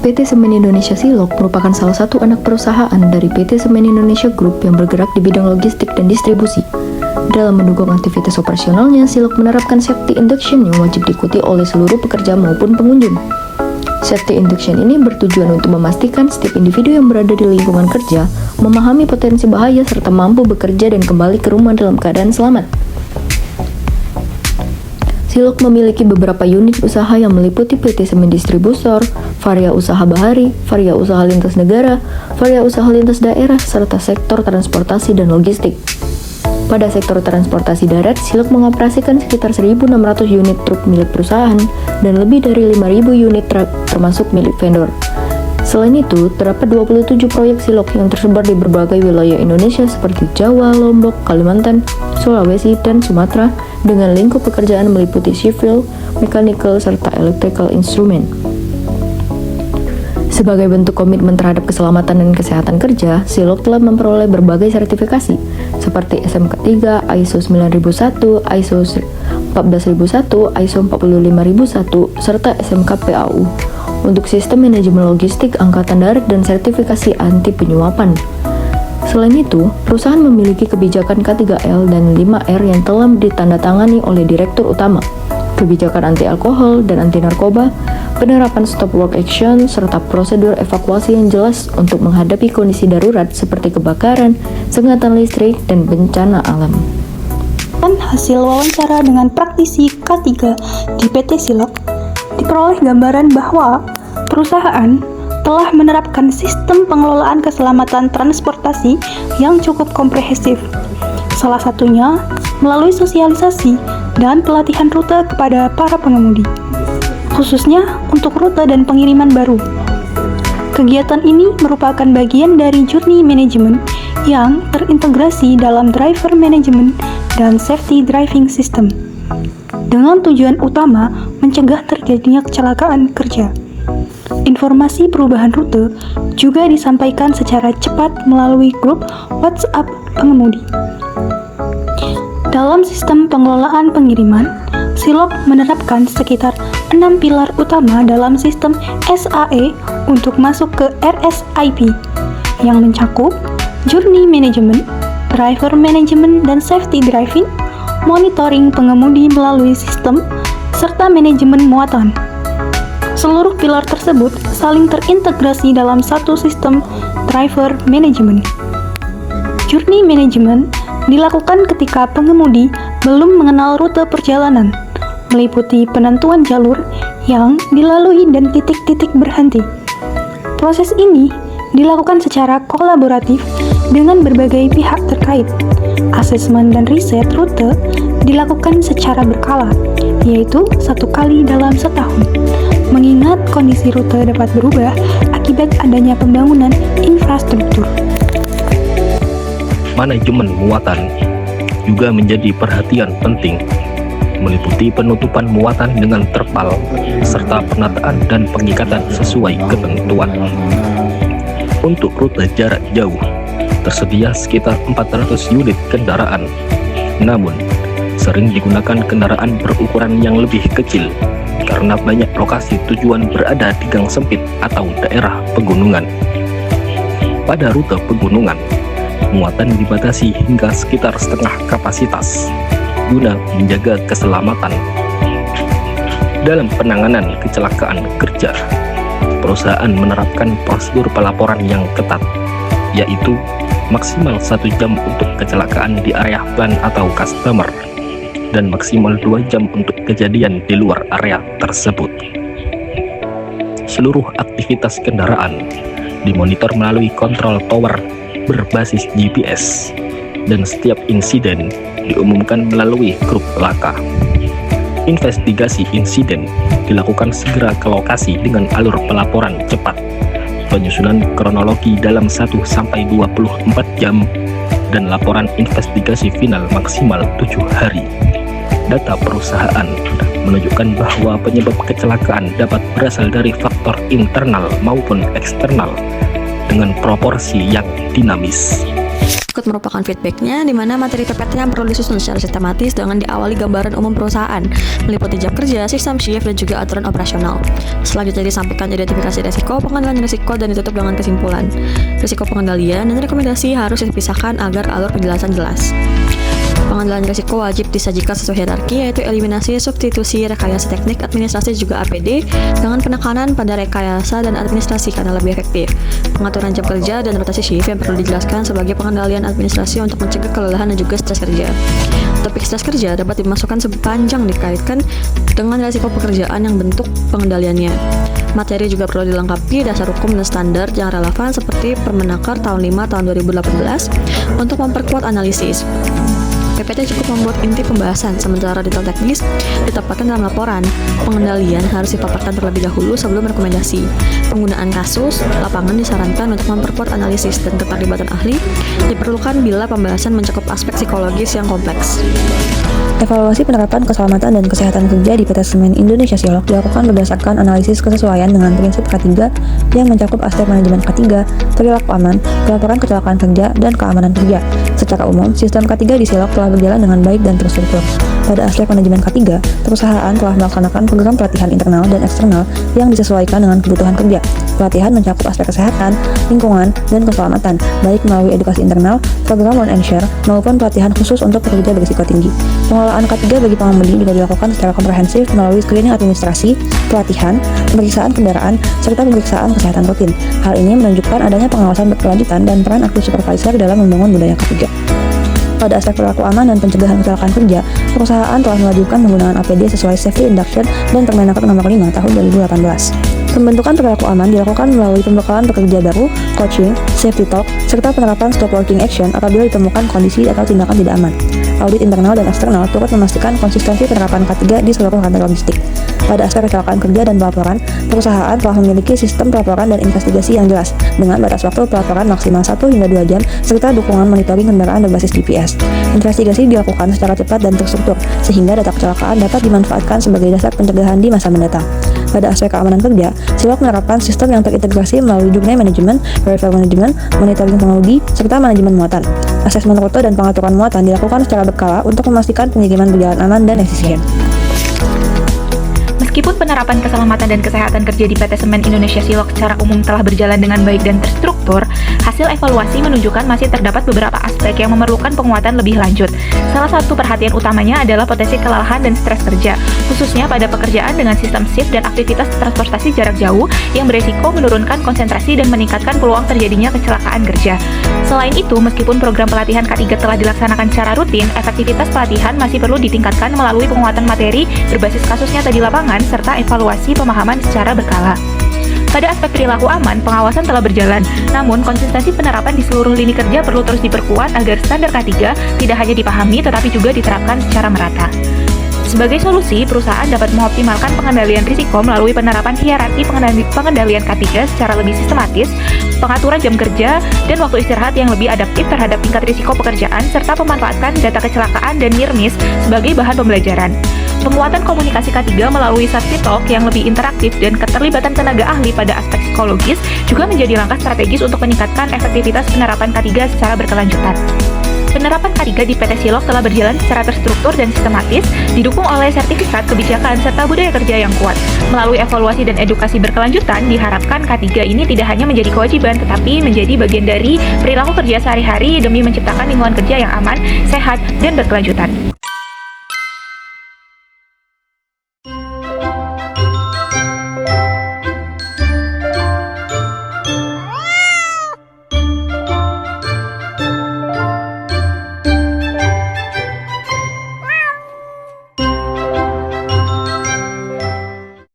PT Semen Indonesia Silog merupakan salah satu anak perusahaan dari PT Semen Indonesia Group yang bergerak di bidang logistik dan distribusi. Dalam mendukung aktivitas operasionalnya, Silog menerapkan safety induction yang wajib diikuti oleh seluruh pekerja maupun pengunjung. Safety induction ini bertujuan untuk memastikan setiap individu yang berada di lingkungan kerja memahami potensi bahaya serta mampu bekerja dan kembali ke rumah dalam keadaan selamat. Silog memiliki beberapa unit usaha yang meliputi PT Semen Distributor, Varia Usaha Bahari, Varia Usaha Lintas Negara, Varia Usaha Lintas Daerah, serta sektor transportasi dan logistik. Pada sektor transportasi darat, Silog mengoperasikan sekitar 1.600 unit truk milik perusahaan dan lebih dari 5.000 unit truk termasuk milik vendor. Selain itu, terdapat 27 proyek Silog yang tersebar di berbagai wilayah Indonesia seperti Jawa, Lombok, Kalimantan, Sulawesi, dan Sumatera dengan lingkup pekerjaan meliputi civil, mechanical, serta electrical instrument. Sebagai bentuk komitmen terhadap keselamatan dan kesehatan kerja, Silog telah memperoleh berbagai sertifikasi seperti SMK 3, ISO 9001, ISO 14001, ISO 45001, serta SMK PAU untuk sistem manajemen logistik angkatan darat dan sertifikasi anti penyuapan. Selain itu, perusahaan memiliki kebijakan K3L dan 5R yang telah ditandatangani oleh Direktur Utama, kebijakan anti alkohol dan anti narkoba, penerapan stop work action, serta prosedur evakuasi yang jelas untuk menghadapi kondisi darurat seperti kebakaran, sengatan listrik, dan bencana alam. Dan hasil wawancara dengan praktisi K3 di PT Silog, diperoleh gambaran bahwa perusahaan telah menerapkan sistem pengelolaan keselamatan transportasi yang cukup komprehensif. Salah satunya melalui sosialisasi dan pelatihan rute kepada para pengemudi, khususnya untuk rute dan pengiriman baru. Kegiatan ini merupakan bagian dari journey management yang terintegrasi dalam driver management dan safety driving system, dengan tujuan utama mencegah terjadinya kecelakaan kerja. Informasi perubahan rute juga disampaikan secara cepat melalui grup WhatsApp pengemudi. Dalam sistem pengelolaan pengiriman, Silog menerapkan sekitar 6 pilar utama dalam sistem SAE untuk masuk ke RSIP yang mencakup journey management, driver management dan safety driving, monitoring pengemudi melalui sistem, serta manajemen muatan. Seluruh pilar tersebut saling terintegrasi dalam satu sistem driver management. Journey management dilakukan ketika pengemudi belum mengenal rute perjalanan, meliputi penentuan jalur yang dilalui dan titik-titik berhenti. Proses ini dilakukan secara kolaboratif dengan berbagai pihak terkait. Asesmen dan riset rute dilakukan secara berkala, yaitu 1 kali dalam setahun, mengingat kondisi rute dapat berubah akibat adanya pembangunan infrastruktur. Manajemen muatan juga menjadi perhatian penting, meliputi penutupan muatan dengan terpal, serta penataan dan pengikatan sesuai ketentuan. Untuk rute jarak jauh, tersedia sekitar 400 unit kendaraan, namun sering digunakan kendaraan berukuran yang lebih kecil karena banyak lokasi tujuan berada di gang sempit atau daerah pegunungan. Pada rute pegunungan, muatan dibatasi hingga sekitar setengah kapasitas guna menjaga keselamatan. Dalam penanganan kecelakaan kerja, perusahaan menerapkan prosedur pelaporan yang ketat, yaitu maksimal 1 jam untuk kecelakaan di area plan atau customer dan maksimal 2 jam untuk kejadian di luar area tersebut. Seluruh aktivitas kendaraan dimonitor melalui kontrol tower berbasis GPS dan setiap insiden diumumkan melalui grup laka. Investigasi insiden dilakukan segera ke lokasi dengan alur pelaporan cepat, penyusunan kronologi dalam 1-24 jam, dan laporan investigasi final maksimal 7 hari. Data perusahaan menunjukkan bahwa penyebab kecelakaan dapat berasal dari faktor internal maupun eksternal dengan proporsi yang dinamis. Berikut merupakan feedbacknya, di mana materi PPT yang perlu disusun secara sistematis dengan diawali gambaran umum perusahaan, meliputi jam kerja, sistem shift, dan juga aturan operasional. Selanjutnya disampaikan identifikasi resiko, pengendalian resiko, dan ditutup dengan kesimpulan. Risiko pengendalian dan rekomendasi harus dipisahkan agar alur penjelasan jelas. Pengendalian risiko wajib disajikan sesuai hierarki, yaitu eliminasi, substitusi, rekayasa teknik, administrasi, juga APD, dengan penekanan pada rekayasa dan administrasi karena lebih efektif. Pengaturan jam kerja dan rotasi shift yang perlu dijelaskan sebagai pengendalian administrasi untuk mencegah kelelahan dan juga stres kerja. Topik stres kerja dapat dimasukkan sepanjang dikaitkan dengan risiko pekerjaan yang bentuk pengendaliannya. Materi juga perlu dilengkapi dasar hukum dan standar yang relevan seperti Permenaker tahun 5 tahun 2018 untuk memperkuat analisis. PPT cukup membuat inti pembahasan, sementara detail teknis ditempatkan dalam laporan. Pengendalian harus dipaparkan terlebih dahulu sebelum rekomendasi. Penggunaan kasus lapangan disarankan untuk memperkuat analisis, dan keterlibatan ahli diperlukan bila pembahasan mencakup aspek psikologis yang kompleks. Evaluasi penerapan keselamatan dan kesehatan kerja di PT Semen Indonesia Silog dilakukan berdasarkan analisis kesesuaian dengan prinsip K3 yang mencakup aspek manajemen K3, perilaku aman, pelaporan kecelakaan kerja, dan keamanan kerja. Secara umum, sistem K3 di Silog telah berjalan dengan baik dan terstruktur. Pada aspek manajemen K3, perusahaan telah melaksanakan program pelatihan internal dan eksternal yang disesuaikan dengan kebutuhan kerja. Pelatihan mencakup aspek kesehatan, lingkungan, dan keselamatan, baik melalui edukasi internal, program Learn and Share, maupun pelatihan khusus untuk pekerja berisiko tinggi. Pengelolaan K3 bagi pengemudi juga dilakukan secara komprehensif melalui screening administrasi, pelatihan, pemeriksaan kendaraan, serta pemeriksaan kesehatan rutin. Hal ini menunjukkan adanya pengawasan berkelanjutan dan peran aktif supervisor dalam membangun budaya K3. Pada aspek perilaku aman dan pencegahan kecelakaan kerja, perusahaan telah mewajibkan penggunaan APD sesuai Safety Induction dan Permenaker nomor 5 tahun 2018. Pembentukan perilaku aman dilakukan melalui pembekalan pekerja baru, coaching, safety talk, serta penerapan stop working action apabila ditemukan kondisi atau tindakan tidak aman. Audit internal dan eksternal turut memastikan konsistensi penerapan K3 di seluruh rantai logistik. Pada aspek kecelakaan kerja dan pelaporan, perusahaan telah memiliki sistem pelaporan dan investigasi yang jelas, dengan batas waktu pelaporan maksimal 1 hingga 2 jam, serta dukungan monitoring kendaraan berbasis GPS. Investigasi dilakukan secara cepat dan terstruktur, sehingga data kecelakaan dapat dimanfaatkan sebagai dasar pencegahan di masa mendatang. Pada aspek keamanan kerja, Silog menerapkan sistem yang terintegrasi melalui journey management, verifier management, monitoring pengemudi, serta manajemen muatan. Asesmen rute dan pengaturan muatan dilakukan secara berkala untuk memastikan pengiriman berjalan aman dan efisien. Meskipun penerapan keselamatan dan kesehatan kerja di PT Semen Indonesia Silog secara umum telah berjalan dengan baik dan terstruktur, hasil evaluasi menunjukkan masih terdapat beberapa aspek yang memerlukan penguatan lebih lanjut. Salah satu perhatian utamanya adalah potensi kelelahan dan stres kerja, khususnya pada pekerjaan dengan sistem shift dan aktivitas transportasi jarak jauh yang beresiko menurunkan konsentrasi dan meningkatkan peluang terjadinya kecelakaan kerja. Selain itu, meskipun program pelatihan K3 telah dilaksanakan secara rutin, efektivitas pelatihan masih perlu ditingkatkan melalui penguatan materi berbasis kasus nyata di lapangan serta evaluasi pemahaman secara berkala. Pada aspek perilaku aman, pengawasan telah berjalan, namun konsistensi penerapan di seluruh lini kerja perlu terus diperkuat agar standar K3 tidak hanya dipahami tetapi juga diterapkan secara merata. Sebagai solusi, perusahaan dapat mengoptimalkan pengendalian risiko melalui penerapan hierarki pengendalian K3 secara lebih sistematis, pengaturan jam kerja, dan waktu istirahat yang lebih adaptif terhadap tingkat risiko pekerjaan, serta memanfaatkan data kecelakaan dan near miss sebagai bahan pembelajaran. Penguatan komunikasi K3 melalui safety talk yang lebih interaktif dan keterlibatan tenaga ahli pada aspek psikologis juga menjadi langkah strategis untuk meningkatkan efektivitas penerapan K3 secara berkelanjutan. Penerapan K3 di PT Silog telah berjalan secara terstruktur dan sistematis, didukung oleh sertifikat kebijakan serta budaya kerja yang kuat. Melalui evaluasi dan edukasi berkelanjutan, diharapkan K3 ini tidak hanya menjadi kewajiban, tetapi menjadi bagian dari perilaku kerja sehari-hari demi menciptakan lingkungan kerja yang aman, sehat, dan berkelanjutan.